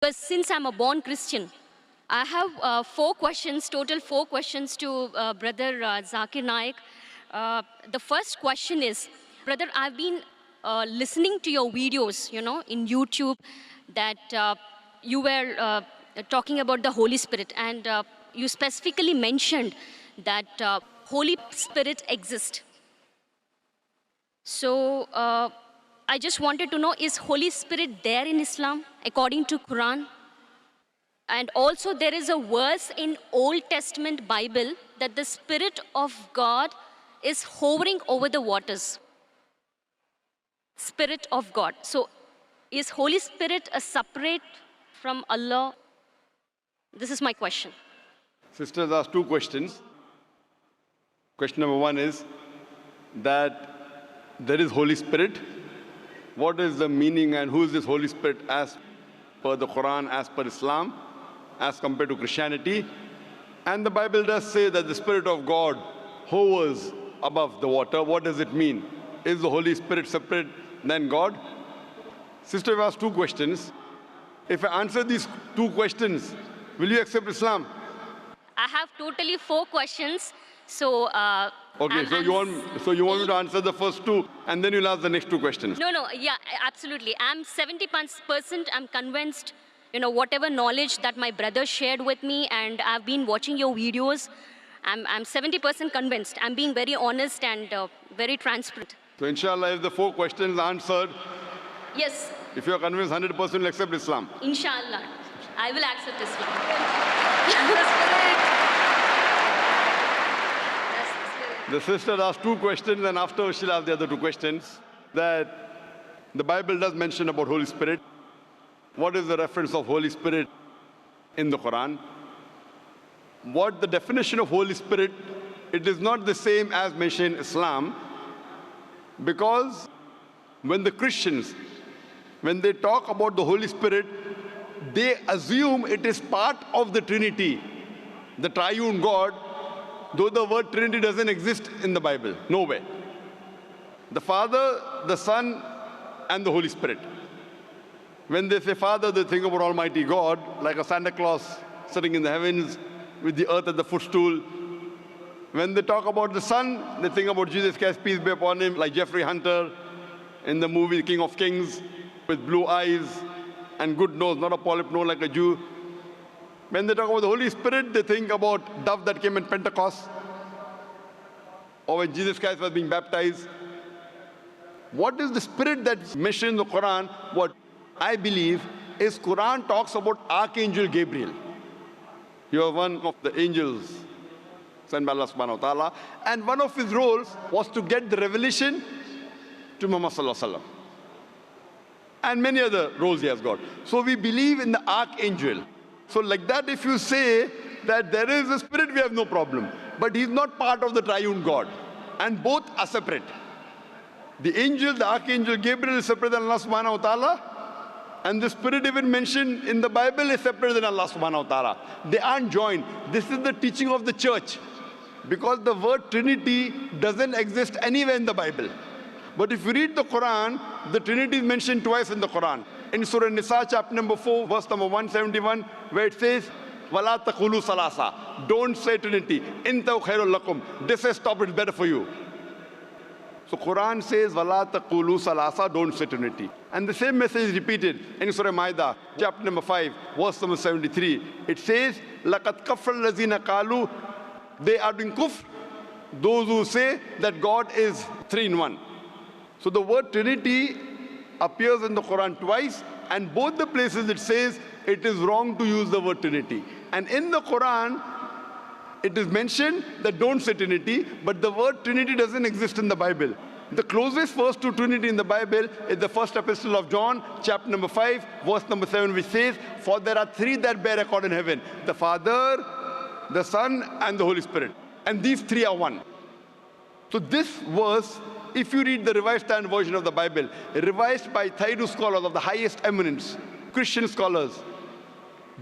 Because since I'm a born Christian, I have total four questions to Brother Zakir Naik. The first question is, Brother, I've been listening to your videos, in YouTube, that you were talking about the Holy Spirit, and you specifically mentioned that Holy Spirit exists. So I just wanted to know, is Holy Spirit there in Islam according to Qur'an? And also there is a verse in Old Testament Bible that the Spirit of God is hovering over the waters. Spirit of God. So is Holy Spirit a separate from Allah? This is my question. Sisters asked two questions. Question number one is that there is Holy Spirit. What is the meaning and who is this Holy Spirit as per the Quran, as per Islam, as compared to Christianity? And the Bible does say that the Spirit of God hovers above the water. What does it mean? Is the Holy Spirit separate than God? Sister, I've asked two questions. If I answer these two questions, will you accept Islam? I have totally four questions. So okay, so you want me to answer the first two and then you'll ask the next two questions? No, yeah, absolutely. I'm 70%, I'm convinced, whatever knowledge that my brother shared with me, and I've been watching your videos, I'm 70% convinced. I'm being very honest and very transparent. So inshallah, if the four questions are answered, yes. If you're convinced 100% you'll accept Islam? Inshallah, I will accept Islam. The sister asked two questions, and after she'll ask the other two questions. That the Bible does mention about Holy Spirit. What is the reference of Holy Spirit in the Quran? What the definition of Holy Spirit, it is not the same as mentioned in Islam, because when the Christians, when they talk about the Holy Spirit, they assume it is part of the Trinity, the triune God, though the word Trinity doesn't exist in the Bible, nowhere. The Father, the Son, and the Holy Spirit. When they say Father, they think about Almighty God, like a Santa Claus sitting in the heavens with the earth at the footstool. When they talk about the Son, they think about Jesus Christ, peace be upon him, like Jeffrey Hunter in the movie King of Kings, with blue eyes and good nose, not a polyp nose like a Jew. When they talk about the Holy Spirit, they think about dove that came in Pentecost, or when Jesus Christ was being baptized. What is the Spirit that's mentioned in the Quran? What I believe is Quran talks about Archangel Gabriel. You are one of the angels sent by Allah subhanahu wa ta'ala, and one of his roles was to get the revelation to Muhammad sallallahu alaihi wasallam. And many other roles he has got. So we believe in the Archangel. So like that, if you say that there is a Spirit, we have no problem. But he's not part of the triune God. And both are separate. The angel, the Archangel Gabriel is separate than Allah subhanahu wa ta'ala. And the Spirit even mentioned in the Bible is separate than Allah subhanahu wa ta'ala. They aren't joined. This is the teaching of the church. Because the word Trinity doesn't exist anywhere in the Bible. But if you read the Quran, the Trinity is mentioned twice in the Quran. In Surah Nisa, chapter number 4, verse number 171, where it says, وَلَا تَقُولُوا ثَلَاثَةً. Don't say Trinity. إِنْتَوْ خَيْرٌ لَكُمْ. This says, stop, it's better for you. So Quran says, وَلَا تَقُولُوا ثَلَاثَةً. Don't say Trinity. And the same message is repeated in Surah Ma'idah, chapter number 5, verse number 73. It says, لَقَدْ كَفَّرَ الَّذِينَ قَالُوا. They are doing kufr, those who say that God is three in one. So the word Trinity appears in the Quran twice, and both the places it says it is wrong to use the word Trinity. And in the Quran, it is mentioned that don't say Trinity, but the word Trinity doesn't exist in the Bible. The closest verse to Trinity in the Bible is the first epistle of John, chapter number 5, verse number 7, which says, for there are three that bear record in heaven, the Father, the Son, and the Holy Spirit. And these three are one. So this verse, if you read the Revised Standard Version of the Bible, revised by Thaidu scholars of the highest eminence, Christian scholars,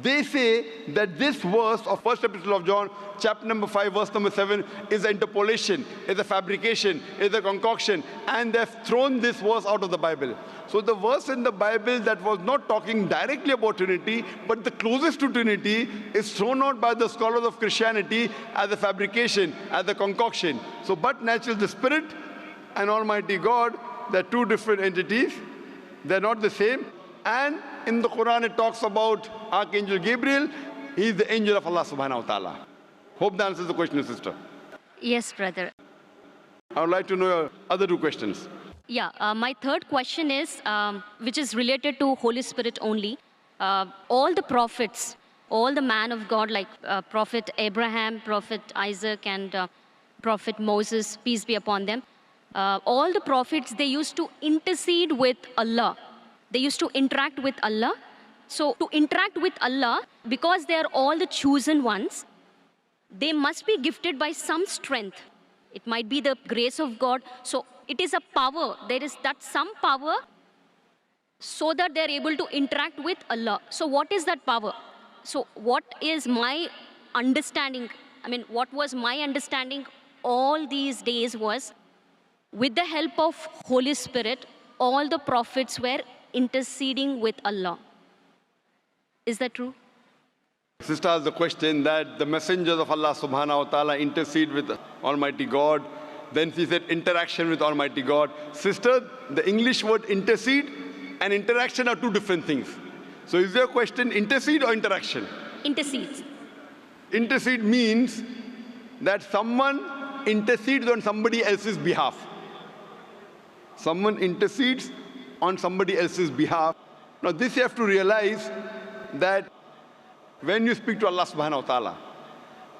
They say that this verse of first epistle of John, chapter number 5, verse number 7, is an interpolation, is a fabrication, is a concoction, and they've thrown this verse out of the Bible. So the verse in the Bible that was not talking directly about Trinity, but the closest to Trinity, is thrown out by the scholars of Christianity as a fabrication, as a concoction. So but naturally the Spirit and Almighty God, they're two different entities. They're not the same. And in the Quran it talks about Archangel Gabriel. He is the angel of Allah subhanahu wa ta'ala. Hope that answers the question, sister. Yes, brother. I would like to know your other two questions. Yeah, my third question is, which is related to Holy Spirit only. All the prophets, all the man of God, like Prophet Abraham, Prophet Isaac, and Prophet Moses, peace be upon them, all the prophets, they used to intercede with Allah. They used to interact with Allah. So to interact with Allah, because they are all the chosen ones, they must be gifted by some strength. It might be the grace of God. So it is a power. There is that some power so that they are able to interact with Allah. So what is that power? So what is my understanding? I mean, what was my understanding all these days was, with the help of Holy Spirit, all the prophets were interceding with Allah. Is that true? Sister asked the question that the messengers of Allah subhanahu wa ta'ala intercede with Almighty God. Then she said interaction with Almighty God. Sister, the English word intercede and interaction are two different things. So is your question intercede or interaction? Intercedes. Intercede means that someone intercedes on somebody else's behalf. Someone intercedes on somebody else's behalf. Now this you have to realize that when you speak to Allah subhanahu wa ta'ala,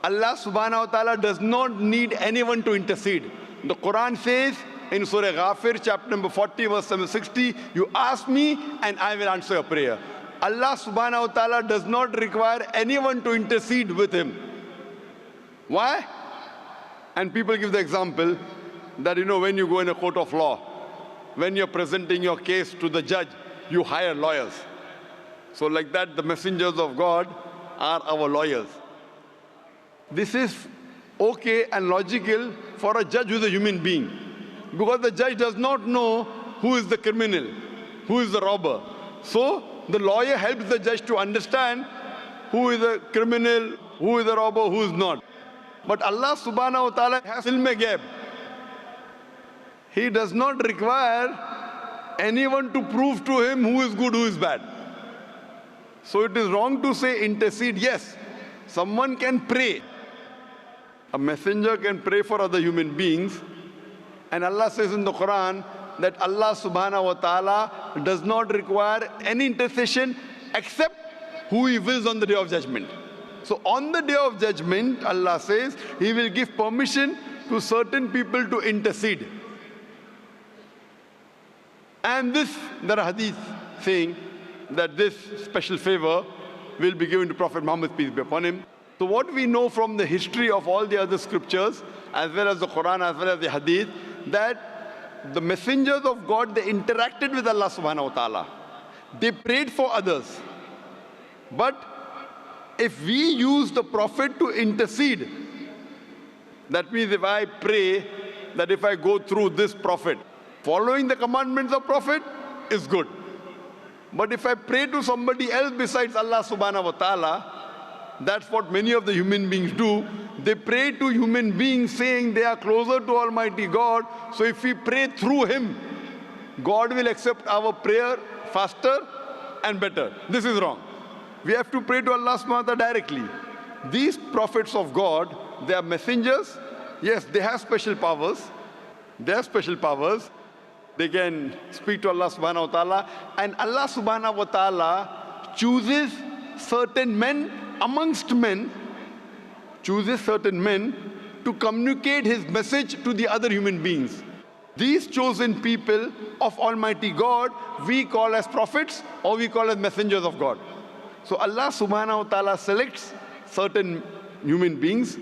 Allah subhanahu wa ta'ala does not need anyone to intercede. The Quran says in Surah Ghafir, chapter number 40, verse number 60, you ask me and I will answer your prayer. Allah subhanahu wa ta'ala does not require anyone to intercede with him. Why? And people give the example that, when you go in a court of law, when you're presenting your case to the judge, you hire lawyers. So like that, the messengers of God are our lawyers. This is okay and logical for a judge who is a human being, because the judge does not know who is the criminal, who is the robber. So the lawyer helps the judge to understand who is a criminal, who is a robber, who is not. But Allah subhanahu wa ta'ala has ilm-e-ghaib. He does not require anyone to prove to him who is good, who is bad. So it is wrong to say intercede. Yes, someone can pray. A messenger can pray for other human beings. And Allah says in the Quran that Allah subhanahu wa ta'ala does not require any intercession except who He wills on the Day of Judgment. So on the Day of Judgment, Allah says He will give permission to certain people to intercede. And there are hadith saying that this special favor will be given to Prophet Muhammad, peace be upon him. So what we know from the history of all the other scriptures, as well as the Quran, as well as the hadith, that the messengers of God, they interacted with Allah subhanahu wa ta'ala. They prayed for others. But if we use the prophet to intercede, that means if I pray that if I go through this prophet, following the commandments of prophet is good. But if I pray to somebody else besides Allah subhanahu wa ta'ala, that's what many of the human beings do. They pray to human beings saying they are closer to Almighty God. So if we pray through Him, God will accept our prayer faster and better. This is wrong. We have to pray to Allah subhanahu wa ta'ala directly. These prophets of God, they are messengers. Yes, they have special powers. They have special powers. They can speak to Allah subhanahu wa ta'ala. And Allah subhanahu wa ta'ala chooses certain men amongst men, chooses certain men to communicate His message to the other human beings. These chosen people of Almighty God, we call as prophets or we call as messengers of God. So Allah subhanahu wa ta'ala selects certain human beings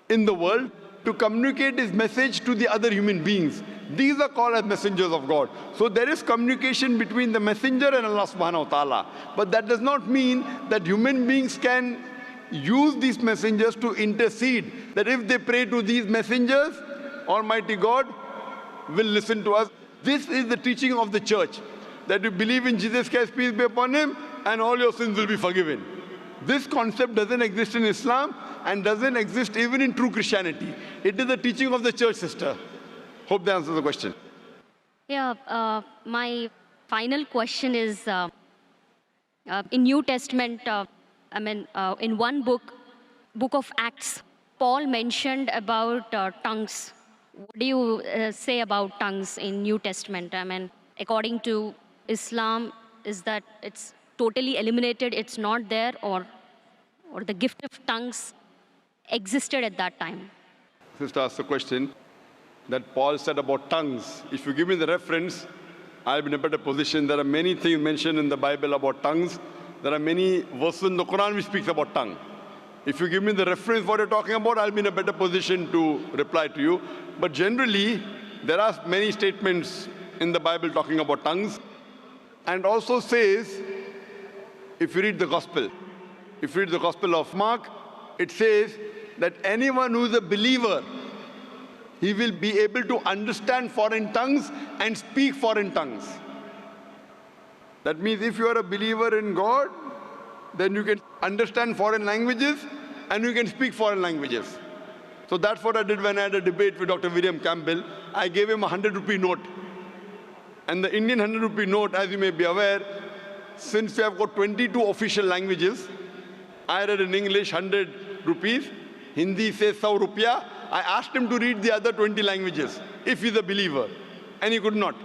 in the world to communicate his message to the other human beings. These are called as messengers of God. So there is communication between the messenger and Allah subhanahu wa ta'ala. But that does not mean that human beings can use these messengers to intercede. That if they pray to these messengers, Almighty God will listen to us. This is the teaching of the church. That you believe in Jesus Christ, peace be upon him, and all your sins will be forgiven. This concept doesn't exist in Islam and doesn't exist even in true Christianity. It is the teaching of the church, sister. Hope that answers the question. Yeah, my final question is, in New Testament, in one book of Acts, Paul mentioned about tongues. What do you say about tongues in New Testament? I mean, according to Islam, is that it's totally eliminated, it's not there, or the gift of tongues existed at that time? Sister asked the question that Paul said about tongues. If you give me the reference, I'll be in a better position. There are many things mentioned in the Bible about tongues. There are many verses in the Qur'an which speaks about tongue. If you give me the reference what you're talking about, I'll be in a better position to reply to you. But generally, there are many statements in the Bible talking about tongues. And also says, if you read the Gospel of Mark, it says that anyone who is a believer, he will be able to understand foreign tongues and speak foreign tongues. That means if you are a believer in God, then you can understand foreign languages and you can speak foreign languages. So that's what I did when I had a debate with Dr. William Campbell. I gave him a 100-rupee note. And the Indian 100-rupee note, as you may be aware, since we have got 22 official languages, I read in English 100 rupees, Hindi says 100 rupiah. I asked him to read the other 20 languages, if he's a believer, and he could not.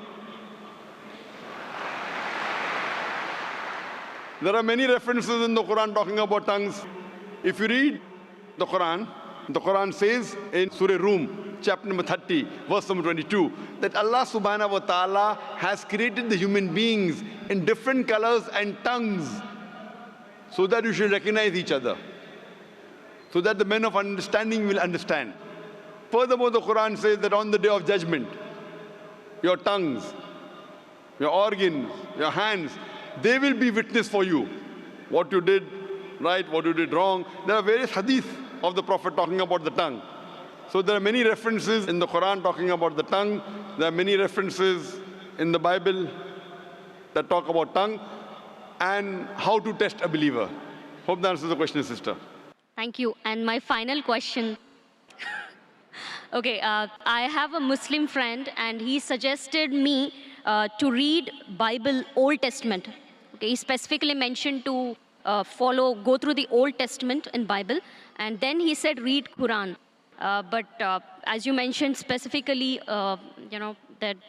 There are many references in the Quran talking about tongues. If you read the Quran says in Surah Rum, chapter number 30, verse number 22, that Allah subhanahu wa ta'ala has created the human beings in different colors and tongues so that you should recognize each other, so that the men of understanding will understand. Furthermore, the Quran says that on the day of judgment, your tongues, your organs, your hands, they will be witness for you. What you did right, what you did wrong. There are various hadith of the Prophet talking about the tongue. So there are many references in the Quran talking about the tongue. There are many references in the Bible that talk about tongue and how to test a believer. Hope that answers the question, sister. Thank you. And my final question. Okay, I have a Muslim friend and he suggested me to read Bible Old Testament. Okay, he specifically mentioned to go through the Old Testament in Bible, and then he said read Quran. But as you mentioned specifically, that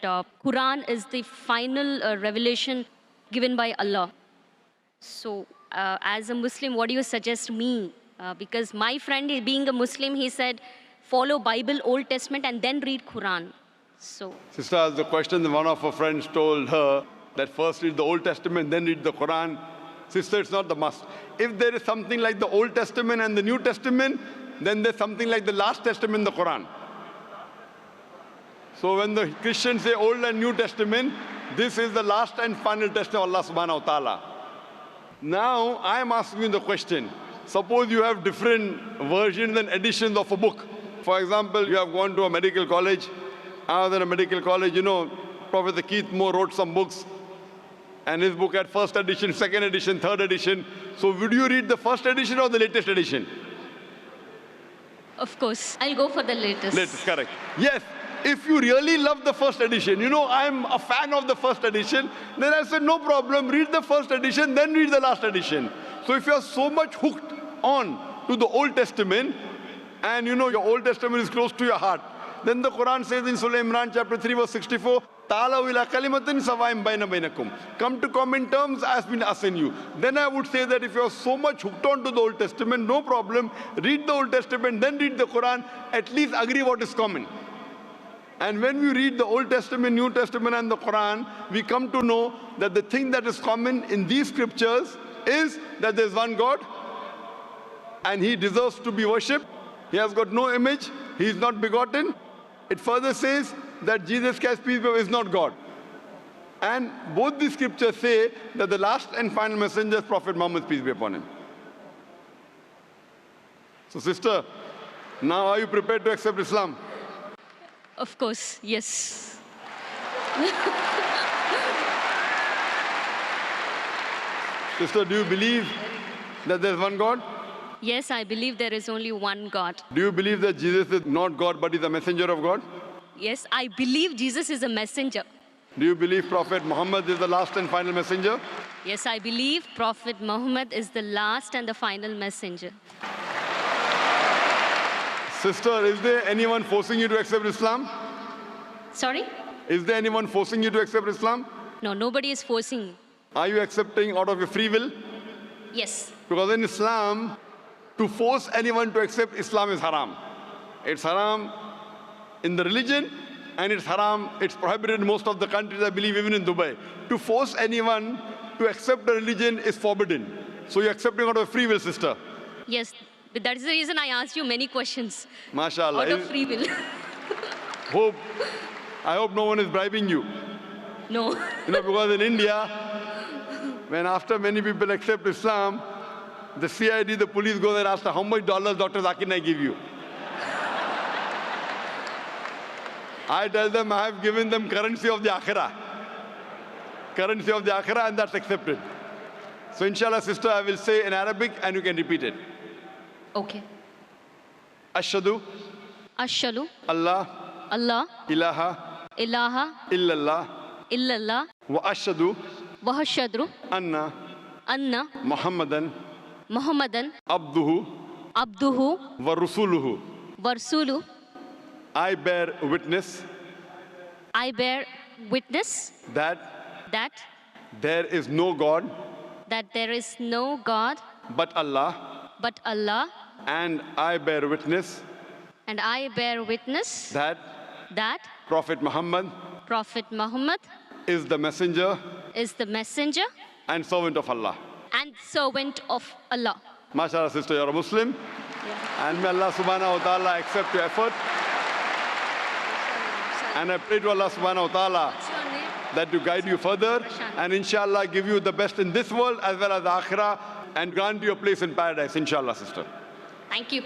Quran is the final revelation given by Allah. So as a Muslim, what do you suggest me? Because my friend, being a Muslim, he said, follow Bible, Old Testament, and then read Quran. So, sister asked the question, that one of her friends told her that first read the Old Testament, then read the Quran. Sister, it's not the must. If there is something like the Old Testament and the New Testament, then there's something like the last testament, the Quran. So when the Christians say Old and New Testament, this is the last and final testament of Allah subhanahu wa ta'ala. Now, I am asking you the question. Suppose you have different versions and editions of a book. For example, you have gone to a medical college. Other than a medical college, Professor Keith Moore wrote some books. And his book had first edition, second edition, third edition. So would you read the first edition or the latest edition? Of course, I'll go for the latest. Latest, correct. Yes, if you really love the first edition, I'm a fan of the first edition, then I said, no problem, read the first edition, then read the last edition. So if you're so much hooked on to the Old Testament, and your Old Testament is close to your heart, then the Quran says in Surah Imran chapter 3 verse 64, Ta'alaw ila kalimatin sawaim baina bainakum. Come to common terms as been assigned you. Then I would say that if you're so much hooked on to the Old Testament, no problem, read the Old Testament, then read the Quran, at least agree what is common. And when we read the Old Testament, New Testament and the Quran, we come to know that the thing that is common in these scriptures is that there's one God and He deserves to be worshipped. He has got no image, He is not begotten. It further says that Jesus Christ, peace be upon him, is not God. And both the scriptures say that the last and final messenger is Prophet Muhammad, peace be upon him. So sister, now are you prepared to accept Islam? Of course, yes. Sister, do you believe that there is one God? Yes, I believe there is only one God. Do you believe that Jesus is not God but is a messenger of God? Yes, I believe Jesus is a messenger. Do you believe Prophet Muhammad is the last and final messenger? Yes, I believe Prophet Muhammad is the last and the final messenger. Sister, is there anyone forcing you to accept Islam? Sorry? Is there anyone forcing you to accept Islam? No, nobody is forcing me. Are you accepting out of your free will? Yes. Because in Islam, to force anyone to accept Islam is haram. It's haram in the religion, and it's haram, it's prohibited in most of the countries, I believe even in Dubai. To force anyone to accept the religion is forbidden. So you're accepting out of free will, sister. Yes, but that is the reason I asked you many questions. MashaAllah. Out of free will. I hope no one is bribing you. No. You know, because in India, when after many people accept Islam, the CID, the police go there and ask, how much dollars Dr. Zakir Naik give you? I tell them I have given them currency of the Akhirah. Currency of the Akhirah, and that's accepted. So inshallah, sister, I will say in Arabic and you can repeat it. Okay. Ashhadu Ashhadu Allah Allah ilaha ilaha illallah illallah wa ashhadu wa ashhadu anna anna Muhammadan Muhammadan abduhu abduhu wa rasuluhu. wa rasuluhu. I bear witness I bear witness that that there is no God there is no God but Allah, and I bear witness that that Prophet Muhammad Prophet Muhammad is the messenger is the messenger and servant of Allah. and servant of Allah. MashaAllah, sister, you're a Muslim. And may Allah subhanahu wa ta'ala accept your effort. And I pray to Allah subhanahu wa ta'ala that to guide you further and inshallah give you the best in this world as well as the akhirah and grant you a place in paradise, inshallah, sister. Thank you.